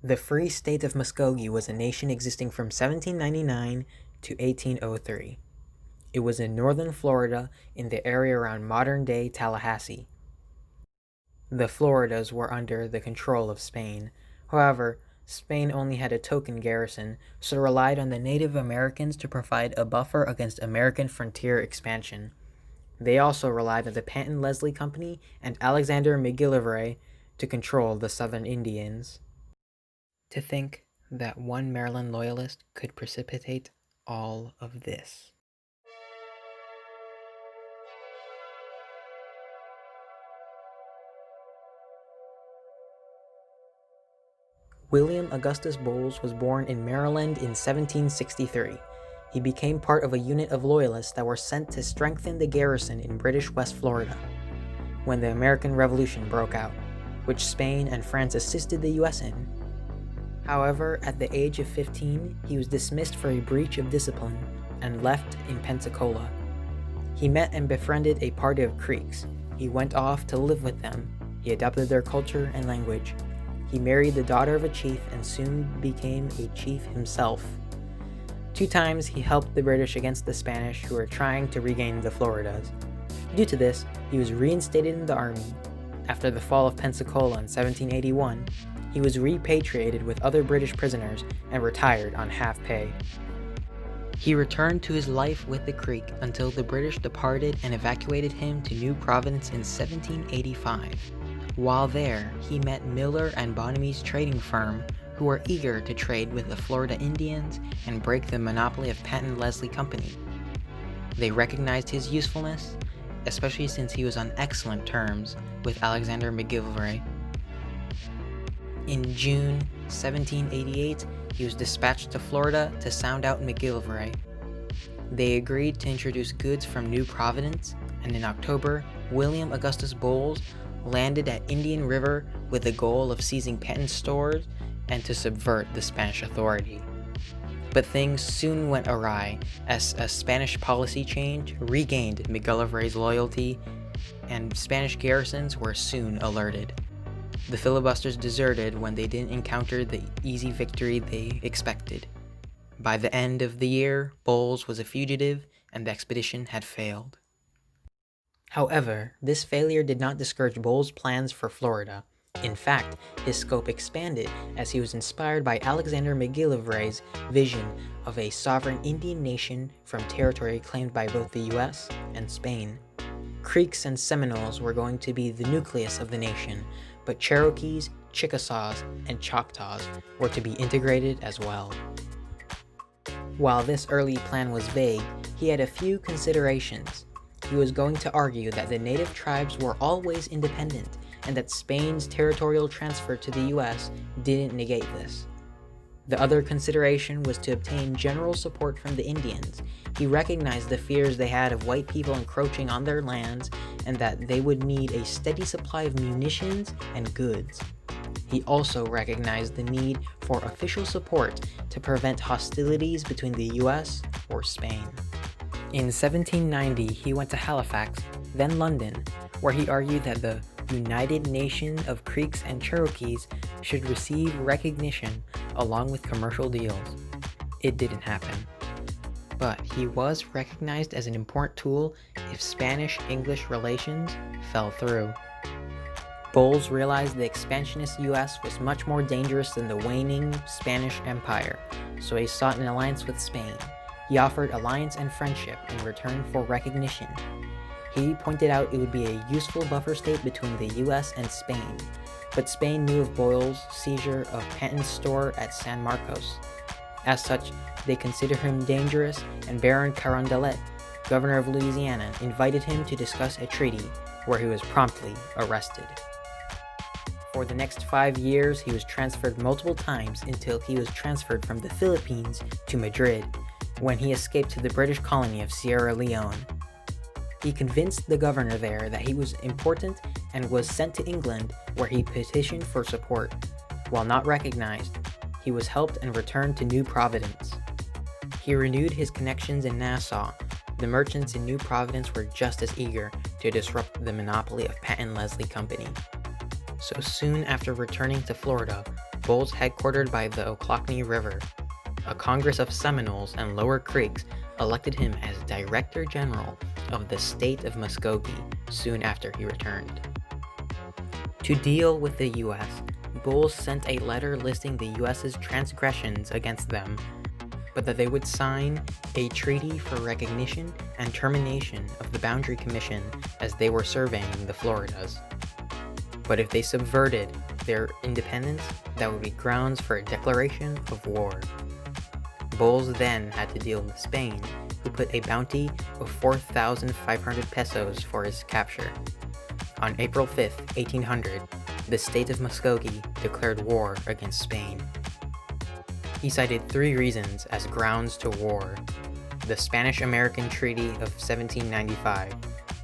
The Free State of Muskogee was a nation existing from 1799 to 1803. It was in northern Florida in the area around modern-day Tallahassee. The Floridas were under the control of Spain. However, Spain only had a token garrison, so relied on the Native Americans to provide a buffer against American frontier expansion. They also relied on the Panton-Leslie Company and Alexander McGillivray to control the southern Indians. To think that one Maryland loyalist could precipitate all of this. William Augustus Bowles was born in Maryland in 1763. He became part of a unit of loyalists that were sent to strengthen the garrison in British West Florida when the American Revolution broke out, which Spain and France assisted the US in. However, at the age of 15, he was dismissed for a breach of discipline and left in Pensacola. He met and befriended a party of Creeks. He went off to live with them. He adopted their culture and language. He married the daughter of a chief and soon became a chief himself. 2 times he helped the British against the Spanish who were trying to regain the Floridas. Due to this, he was reinstated in the army. After the fall of Pensacola in 1781, he was repatriated with other British prisoners and retired on half pay. He returned to his life with the Creek until the British departed and evacuated him to New Providence in 1785. While there, he met Miller and Bonamy's trading firm, who were eager to trade with the Florida Indians and break the monopoly of Panton-Leslie Company. They recognized his usefulness, especially since he was on excellent terms with Alexander McGillivray. In June 1788, he was dispatched to Florida to sound out McGillivray. They agreed to introduce goods from New Providence, and in October, William Augustus Bowles landed at Indian River with the goal of seizing Panton's stores and to subvert the Spanish authority. But things soon went awry as a Spanish policy change regained McGillivray's loyalty, and Spanish garrisons were soon alerted. The filibusters deserted when they didn't encounter the easy victory they expected. By the end of the year, Bowles was a fugitive and the expedition had failed. However, this failure did not discourage Bowles' plans for Florida. In fact, his scope expanded as he was inspired by Alexander McGillivray's vision of a sovereign Indian nation from territory claimed by both the US and Spain. Creeks and Seminoles were going to be the nucleus of the nation, but Cherokees, Chickasaws, and Choctaws were to be integrated as well. While this early plan was vague, he had a few considerations. He was going to argue that the native tribes were always independent and that Spain's territorial transfer to the US didn't negate this. The other consideration was to obtain general support from the Indians. He recognized the fears they had of white people encroaching on their lands and that they would need a steady supply of munitions and goods. He also recognized the need for official support to prevent hostilities between the US or Spain. In 1790, he went to Halifax, then London, where he argued that the United Nation of Creeks and Cherokees should receive recognition along with commercial deals. It didn't happen. But he was recognized as an important tool if Spanish-English relations fell through. Bowles realized the expansionist US was much more dangerous than the waning Spanish Empire, so he sought an alliance with Spain. He offered alliance and friendship in return for recognition. He pointed out it would be a useful buffer state between the US and Spain, but Spain knew of Bowles' seizure of Panton's store at San Marcos. As such, they considered him dangerous, and Baron Carondelet, governor of Louisiana, invited him to discuss a treaty, where he was promptly arrested. For the next 5 years, he was transferred multiple times until he was transferred from the Philippines to Madrid, when he escaped to the British colony of Sierra Leone. He convinced the governor there that he was important and was sent to England, where he petitioned for support. While not recognized, he was helped and returned to New Providence. He renewed his connections in Nassau. The merchants in New Providence were just as eager to disrupt the monopoly of Panton-Leslie Company. So soon after returning to Florida, Bulls headquartered by the Ochlockonee River. A Congress of Seminoles and Lower Creeks elected him as Director General of the State of Muskogee soon after he returned. To deal with the U.S., Bulls sent a letter listing the U.S.'s transgressions against them, but that they would sign a treaty for recognition and termination of the Boundary Commission as they were surveying the Floridas. But if they subverted their independence, that would be grounds for a declaration of war. Bulls then had to deal with Spain, who put a bounty of 4,500 pesos for his capture. On April 5, 1800, the state of Muskogee declared war against Spain. He cited 3 reasons as grounds to war: the Spanish-American Treaty of 1795,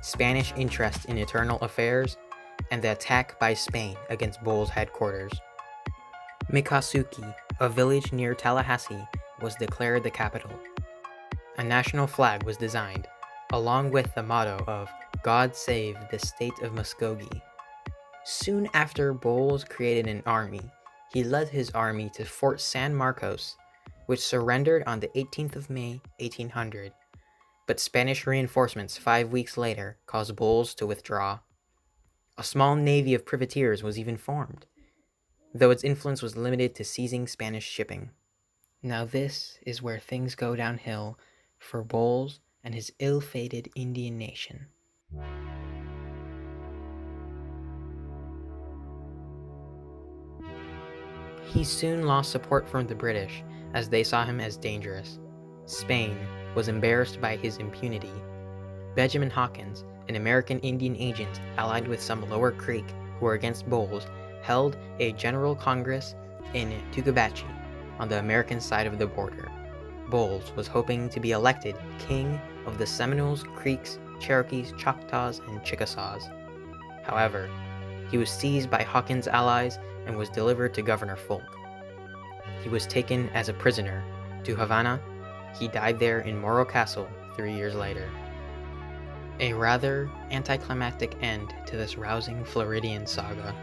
Spanish interest in internal affairs, and the attack by Spain against Bulls' headquarters. Miccosukee, a village near Tallahassee, was declared the capital. A national flag was designed, along with the motto of "God Save the State of Muskogee." Soon after Bulls created an army, he led his army to Fort San Marcos, which surrendered on the 18th of May, 1800. But Spanish reinforcements 5 weeks later caused Bulls to withdraw. A small navy of privateers was even formed, though its influence was limited to seizing Spanish shipping. Now this is where things go downhill for Bulls and his ill-fated Indian nation. He soon lost support from the British, as they saw him as dangerous. Spain was embarrassed by his impunity. Benjamin Hawkins, an American Indian agent allied with some Lower Creek who were against Bulls, held a General Congress in Tugabachi, on the American side of the border. Bulls was hoping to be elected king of the Seminoles, Creeks, Cherokees, Choctaws, and Chickasaws. However, he was seized by Hawkins' allies and was delivered to Governor Folk. He was taken as a prisoner to Havana. He died there in Morro Castle 3 years later. A rather anticlimactic end to this rousing Floridian saga.